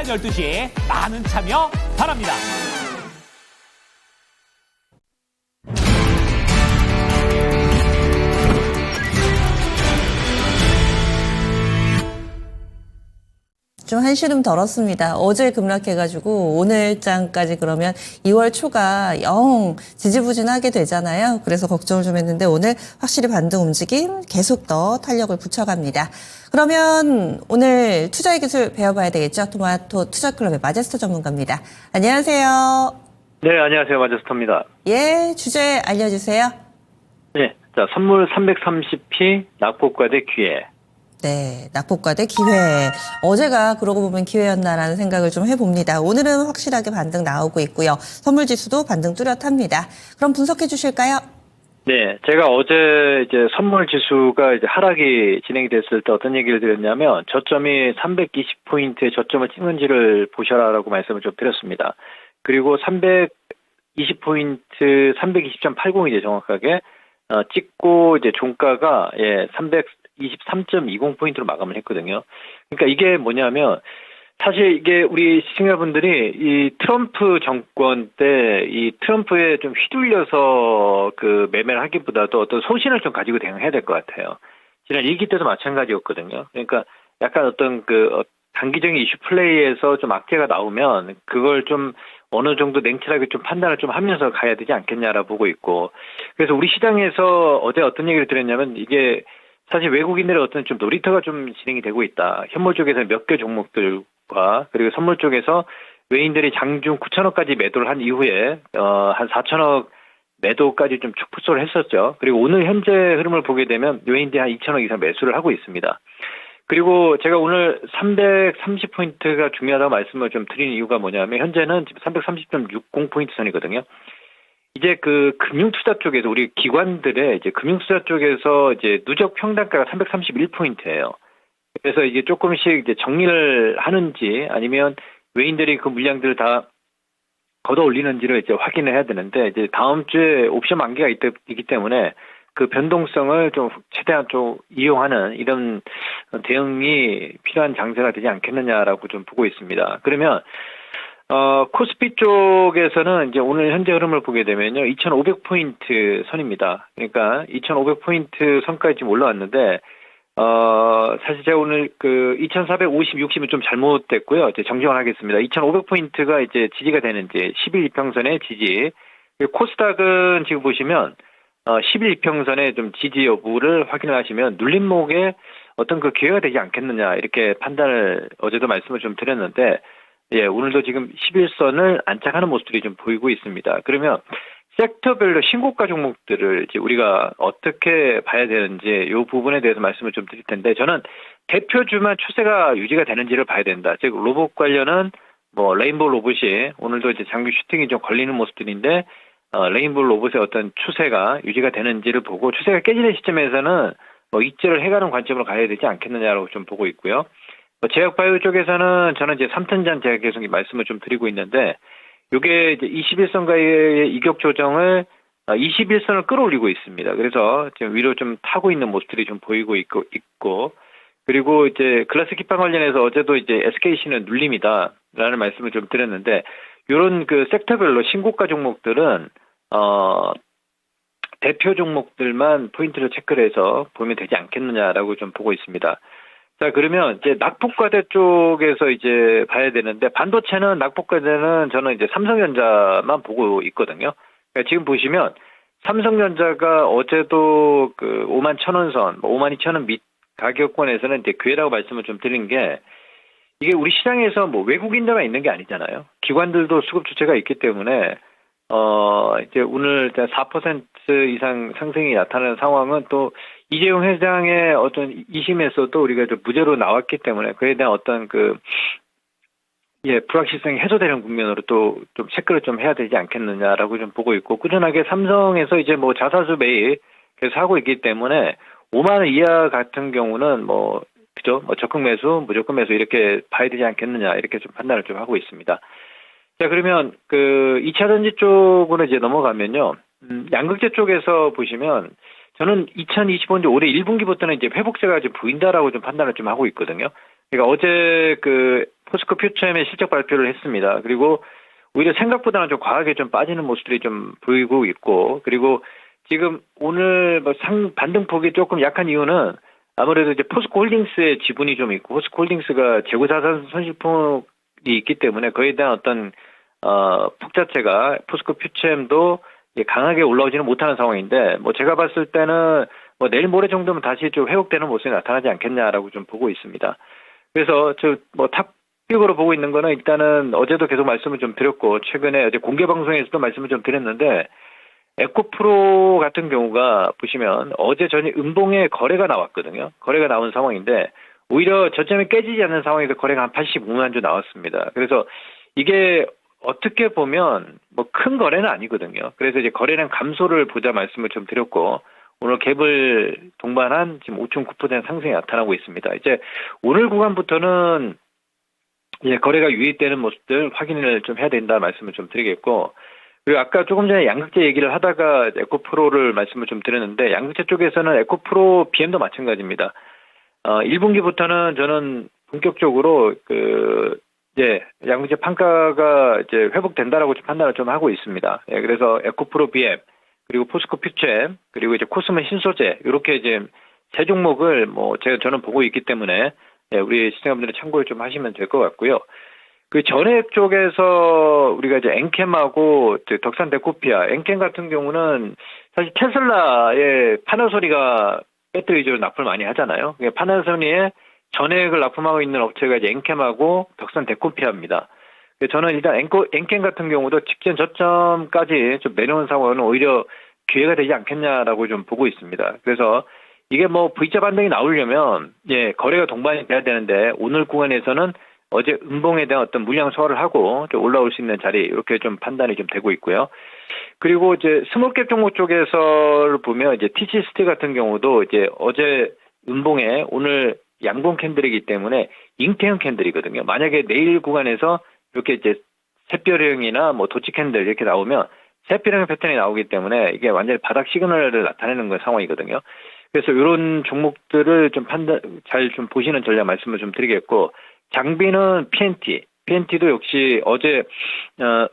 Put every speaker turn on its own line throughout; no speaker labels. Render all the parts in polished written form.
12시 많은 참여 바랍니다.
좀 한시름 덜었습니다. 어제 급락해가지고 오늘장까지 그러면 2월 초가 영 지지부진하게 되잖아요. 그래서 걱정을 좀 했는데 오늘 확실히 반등 움직임 계속 더 탄력을 붙여갑니다. 그러면 오늘 투자의 기술 배워봐야 되겠죠. 토마토 투자클럽의 마제스터 전문가입니다. 안녕하세요.
네, 안녕하세요. 마제스터입니다.
예, 주제 알려주세요.
네, 자, 선물 330p 낙폭과 대 기회.
네, 낙폭과 대 기회. 어제가 그러고 보면 기회였나라는 생각을 좀 해봅니다. 오늘은 확실하게 반등 나오고 있고요. 선물지수도 반등 뚜렷합니다. 그럼 분석해 주실까요?
네, 제가 어제 이제 선물 지수가 이제 하락이 진행이 됐을 때 어떤 얘기를 드렸냐면 저점이 320포인트의 저점을 찍는지를 보셔라라고 말씀을 좀 드렸습니다. 그리고 320포인트, 320.80이죠, 정확하게. 찍고 이제 종가가 323.20포인트로 마감을 했거든요. 그러니까 이게 뭐냐면 사실 이게 우리 시청자분들이 이 트럼프 정권 때 이 트럼프에 좀 휘둘려서 그 매매를 하기보다도 어떤 소신을 좀 가지고 대응해야 될 것 같아요. 지난 1기 때도 마찬가지였거든요. 그러니까 약간 어떤 그 단기적인 이슈 플레이에서 좀 악재가 나오면 그걸 좀 어느 정도 냉철하게 좀 판단을 좀 하면서 가야 되지 않겠냐라 보고 있고, 그래서 우리 시장에서 어제 어떤 얘기를 드렸냐면 이게 사실 외국인들의 어떤 좀 놀이터가 좀 진행이 되고 있다. 현물 쪽에서 몇 개 종목들과 그리고 선물 쪽에서 외인들이 장중 9천억까지 매도를 한 이후에 한 4천억 매도까지 좀 축소를 했었죠. 그리고 오늘 현재 흐름을 보게 되면 외인들이 한 2천억 이상 매수를 하고 있습니다. 그리고 제가 오늘 330포인트가 중요하다고 말씀을 좀 드리는 이유가 뭐냐면 현재는 330.60포인트 선이거든요. 이제 그 금융투자 쪽에서 우리 기관들의 이제 금융투자 쪽에서 이제 누적 평단가가 331포인트예요. 그래서 이게 조금씩 이제 정리를 하는지 아니면 외인들이 그 물량들을 다 걷어 올리는지를 이제 확인을 해야 되는데 이제 다음 주에 옵션 만기가 있기 때문에 그 변동성을 좀 최대한 좀 이용하는 이런 대응이 필요한 장세가 되지 않겠느냐라고 좀 보고 있습니다. 그러면 코스피 쪽에서는 이제 오늘 현재 흐름을 보게 되면요. 2,500포인트 선입니다. 그러니까 2,500포인트 선까지 지금 올라왔는데, 사실 제가 오늘 그 2,450, 60은 좀 잘못됐고요. 이제 정정을 하겠습니다. 2,500포인트가 이제 지지가 되는지, 10일 이평선의 지지. 코스닥은 지금 보시면, 10일 이평선의 좀 지지 여부를 확인을 하시면 눌림목에 어떤 그 기회가 되지 않겠느냐, 이렇게 판단을 어제도 말씀을 좀 드렸는데, 예, 오늘도 지금 11선을 안착하는 모습들이 좀 보이고 있습니다. 그러면 섹터별로 신고가 종목들을 이제 우리가 어떻게 봐야 되는지 이 부분에 대해서 말씀을 좀 드릴 텐데, 저는 대표주만 추세가 유지가 되는지를 봐야 된다. 즉 로봇 관련은 뭐 레인보우 로봇이 오늘도 이제 장기 슈팅이 좀 걸리는 모습들인데, 레인보우 로봇의 어떤 추세가 유지가 되는지를 보고 추세가 깨지는 시점에서는 뭐 익절을 해가는 관점으로 가야 되지 않겠느냐라고 좀 보고 있고요. 제약바이오 쪽에서는 저는 이제 3턴전 제가 계속 말씀을 좀 드리고 있는데, 요게 이제 21선가의 이격 조정을 21선을 끌어올리고 있습니다. 그래서 지금 위로 좀 타고 있는 모습들이 좀 보이고 있고, 그리고 이제 글라스 기판 관련해서 어제도 이제 SKC는 눌림이다라는 말씀을 좀 드렸는데, 요런 그 섹터별로 신고가 종목들은 대표 종목들만 포인트를 체크를 해서 보면 되지 않겠느냐라고 좀 보고 있습니다. 자, 그러면 이제 낙폭과대 쪽에서 이제 봐야 되는데, 반도체는 낙폭과대는 저는 이제 삼성전자만 보고 있거든요. 그러니까 지금 보시면 삼성전자가 어제도 그 51,000원 선, 52,000원 밑 가격권에서는 이제 기회라고 말씀을 좀 드린 게, 이게 우리 시장에서 뭐 외국인들만 있는 게 아니잖아요. 기관들도 수급 주체가 있기 때문에 이제 오늘 4% 이상 상승이 나타나는 상황은 또 이재용 회장의 어떤 2심에서도 우리가 좀 무죄로 나왔기 때문에 그에 대한 어떤 불확실성이 해소되는 국면으로 또 좀 체크를 좀 해야 되지 않겠느냐라고 좀 보고 있고, 꾸준하게 삼성에서 이제 뭐 자사주 매입 계속 하고 있기 때문에 5만 원 이하 같은 경우는 그죠? 적극 매수, 무조건 매수 이렇게 봐야 되지 않겠느냐, 이렇게 좀 판단을 좀 하고 있습니다. 자, 그러면 그 2차 전지 쪽으로 이제 넘어가면요. 양극재 쪽에서 보시면 저는 2025년 올해 1분기부터는 이제 회복세가 좀 보인다라고 좀 판단을 좀 하고 있거든요. 그러니까 어제 그 포스코 퓨처엠의 실적 발표를 했습니다. 그리고 오히려 생각보다는 좀 과하게 좀 빠지는 모습들이 좀 보이고 있고, 그리고 지금 오늘 뭐 반등폭이 조금 약한 이유는 아무래도 이제 포스코 홀딩스의 지분이 좀 있고, 포스코 홀딩스가 재고자산 손실폭이 있기 때문에 그에 대한 어떤 폭 자체가 포스코 퓨처엠도 강하게 올라오지는 못하는 상황인데, 뭐 제가 봤을 때는 뭐 내일 모레 정도면 다시 좀 회복되는 모습이 나타나지 않겠냐라고 좀 보고 있습니다. 그래서 뭐 탑픽으로 보고 있는 거는 일단은 어제도 계속 말씀을 좀 드렸고, 최근에 어제 공개 방송에서도 말씀을 좀 드렸는데, 에코프로 같은 경우가 보시면 어제 전에 음봉에 거래가 나왔거든요. 거래가 나온 상황인데 오히려 저점이 깨지지 않는 상황에서 거래가 한 85만 주 나왔습니다. 그래서 이게 어떻게 보면 뭐 큰 거래는 아니거든요. 그래서 이제 거래량 감소를 보자 말씀을 좀 드렸고, 오늘 갭을 동반한 지금 5.9% 상승이 나타나고 있습니다. 이제 오늘 구간부터는 이제 거래가 유입되는 모습들 확인을 좀 해야 된다 말씀을 좀 드리겠고, 그리고 아까 조금 전에 양극재 얘기를 하다가 에코프로를 말씀을 좀 드렸는데, 양극재 쪽에서는 에코프로 BM도 마찬가지입니다. 1분기부터는 저는 본격적으로 이제 양극재 판가가 이제 회복된다라고 판단을 좀 하고 있습니다. 예, 그래서 에코프로 BM, 그리고 포스코 퓨처엠, 그리고 이제 코스모 신소재, 이렇게 이제 세 종목을 저는 보고 있기 때문에, 예, 우리 시청자분들이 참고를 좀 하시면 될 것 같고요. 그 전액 쪽에서 우리가 이제 엔캠하고 덕산 데코피아, 엔캠 같은 경우는 사실 테슬라의 파나소닉가 배터리 위주로 납품을 많이 하잖아요. 파나소닉에 전액을 납품하고 있는 업체가 이제 엔캠하고 덕산 데코피아입니다. 저는 일단 엔캠 같은 경우도 직전 저점까지 좀 내려온 상황은 오히려 기회가 되지 않겠냐라고 좀 보고 있습니다. 그래서 이게 뭐 V자 반등이 나오려면, 예, 거래가 동반이 돼야 되는데, 오늘 구간에서는 어제 음봉에 대한 어떤 물량 소화를 하고 좀 올라올 수 있는 자리, 이렇게 좀 판단이 좀 되고 있고요. 그리고 이제 스몰캡 종목 쪽에서 보면 이제 TC스틸 같은 경우도 이제 어제 음봉에 오늘 양봉 캔들이기 때문에 잉태형 캔들이거든요. 만약에 내일 구간에서 이렇게 이제 샛별형이나 뭐 도치 캔들 이렇게 나오면 샛별형 패턴이 나오기 때문에 이게 완전히 바닥 시그널을 나타내는 건 상황이거든요. 그래서 이런 종목들을 좀 잘 좀 보시는 전략 말씀을 좀 드리겠고, 장비는 PNT도 역시 어제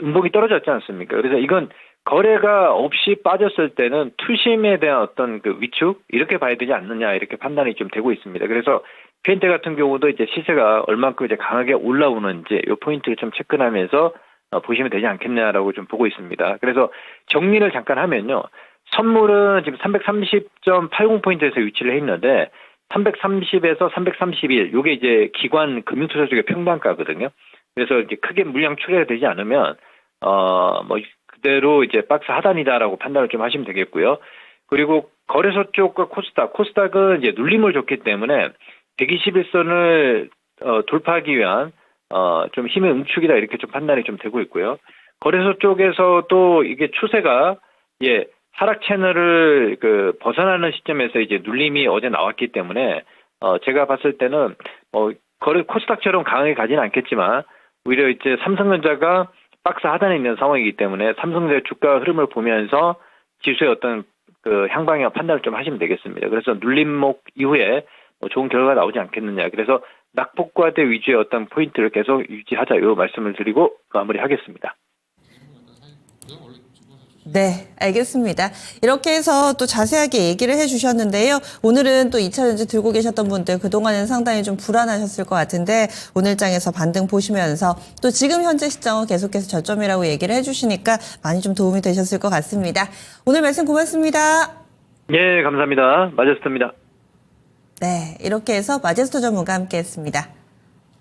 음봉이 떨어졌지 않습니까? 그래서 이건 거래가 없이 빠졌을 때는 투심에 대한 어떤 그 위축, 이렇게 봐야 되지 않느냐, 이렇게 판단이 좀 되고 있습니다. 그래서 PNT 같은 경우도 이제 시세가 얼만큼 이제 강하게 올라오는지 이 포인트를 좀 체크하면서 보시면 되지 않겠냐라고 좀 보고 있습니다. 그래서 정리를 잠깐 하면요, 선물은 지금 330.80포인트에서 위치를 했는데 330에서 331, 요게 이제 기관 금융투자 쪽의 평단가거든요. 그래서 이제 크게 물량 출회가 되지 않으면 뭐 그대로 이제 박스 하단이다라고 판단을 좀 하시면 되겠고요. 그리고 거래소 쪽과 코스닥은 이제 눌림을 줬기 때문에 121선을 돌파하기 위한 좀 힘의 응축이다, 이렇게 좀 판단이 좀 되고 있고요. 거래소 쪽에서도 이게 추세가, 예, 하락 채널을 벗어나는 시점에서 이제 눌림이 어제 나왔기 때문에 제가 봤을 때는 코스닥처럼 강하게 가지는 않겠지만 오히려 이제 삼성전자가 박스 하단에 있는 상황이기 때문에 삼성전자 주가 흐름을 보면서 지수의 어떤 향방향 판단을 좀 하시면 되겠습니다. 그래서 눌림목 이후에 좋은 결과가 나오지 않겠느냐. 그래서 낙폭과대 위주의 어떤 포인트를 계속 유지하자, 이 말씀을 드리고 마무리하겠습니다.
네, 알겠습니다. 이렇게 해서 또 자세하게 얘기를 해주셨는데요. 오늘은 또 2차전지 들고 계셨던 분들 그동안은 상당히 좀 불안하셨을 것 같은데, 오늘장에서 반등 보시면서 또 지금 현재 시점은 계속해서 저점이라고 얘기를 해주시니까 많이 좀 도움이 되셨을 것 같습니다. 오늘 말씀 고맙습니다.
예, 감사합니다. 마제스터입니다.
네, 이렇게 해서 마제스터 전문가 함께했습니다.